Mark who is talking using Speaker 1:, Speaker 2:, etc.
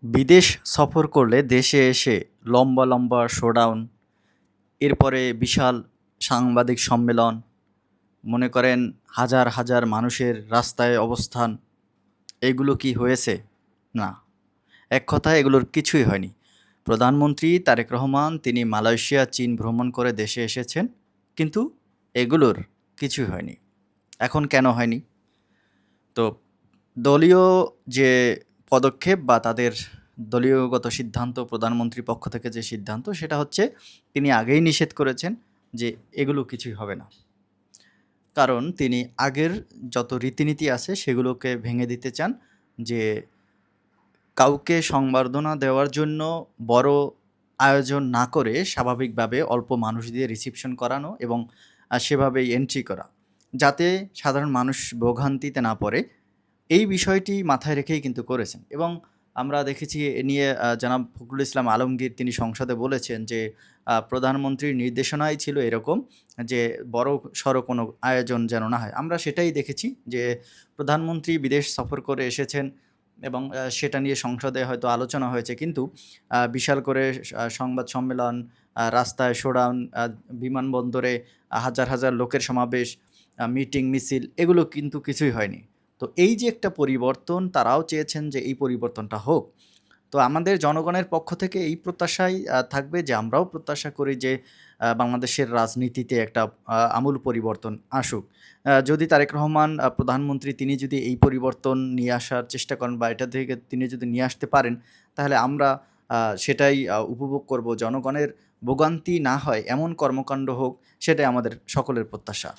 Speaker 1: বিদেশ সফর করলে দেশে এসে লম্বা, লম্বা শোডাউন, এরপরে বিশাল সাংবাদিক সম্মেলন, মনে করেন হাজার, হাজার মানুষের রাস্তায় অবস্থান, এগুলো কি হয়েছে? না। এক কথায় এগুলোর কিছুই হয়নি। প্রধানমন্ত্রী তারেক রহমান তিনি মালয়েশিয়া, চীন ভ্রমণ করে দেশে এসেছেন। কিন্তু এগুলোর কিছুই হয়নি। এখন কেন হয়নি? তো দলীয় যে পদক্ষেপ বা তাদের দলীয়গত সিদ্ধান্ত, প্রধানমন্ত্রীর পক্ষ থেকে যে সিদ্ধান্ত সেটা হচ্ছে তিনি আগেই নিষেধ করেছেন যে এগুলো কিছুই হবে না। কারণ তিনি আগের যত রীতিনীতি আছে সেগুলোকে ভেঙে দিতে চান, যে কাউকে সংবর্ধনা দেওয়ার জন্য বড় আয়োজন না করে স্বাভাবিকভাবে অল্প মানুষ দিয়ে রিসিপশন করানো এবং সেভাবেই এন্ট্রি করা, যাতে সাধারণ মানুষ ভোগান্তিতে না পড়ে। এই বিষয়টি মাথায় রেখেই কিন্তু করেছেন। এবং আমরা দেখেছি এ নিয়ে জনাব ফখরুল ইসলাম আলমগীর তিনি সংসদে বলেছেন যে প্রধানমন্ত্রীর নির্দেশনাই ছিল এরকম যে বড়সড় কোনো আয়োজন যেন না হয়। আমরা সেটাই দেখেছি যে প্রধানমন্ত্রী বিদেশ সফর করে এসেছেন এবং সেটা নিয়ে সংসদে হয়তো আলোচনা হয়েছে। কিন্তু বিশাল করে সংবাদ সম্মেলন, রাস্তায় শোডাউন, বিমানবন্দরে হাজার, হাজার লোকের সমাবেশ, মিটিং, মিছিল, এগুলো কিন্তু কিছুই হয়নি। তো এই যে একটা পরিবর্তন, তারাও চেয়েছেন যে এই পরিবর্তনটা হোক। তো আমাদের জনগণের পক্ষ থেকে এই প্রত্যাশাই থাকবে, যে আমরাও প্রত্যাশা করি যে বাংলাদেশের রাজনীতিতে একটা আমূল পরিবর্তন আসুক। যদি তারেক রহমান প্রধানমন্ত্রী তিনি যদি এই পরিবর্তন নিয়ে আসার চেষ্টা করেন বা এটা থেকে তিনি যদি নিয়ে আসতে পারেন, তাহলে আমরা সেটাই উপভোগ করব। জনগণের ভোগান্তি না হয় এমন কর্মকাণ্ড হোক, সেটাই আমাদের সকলের প্রত্যাশা।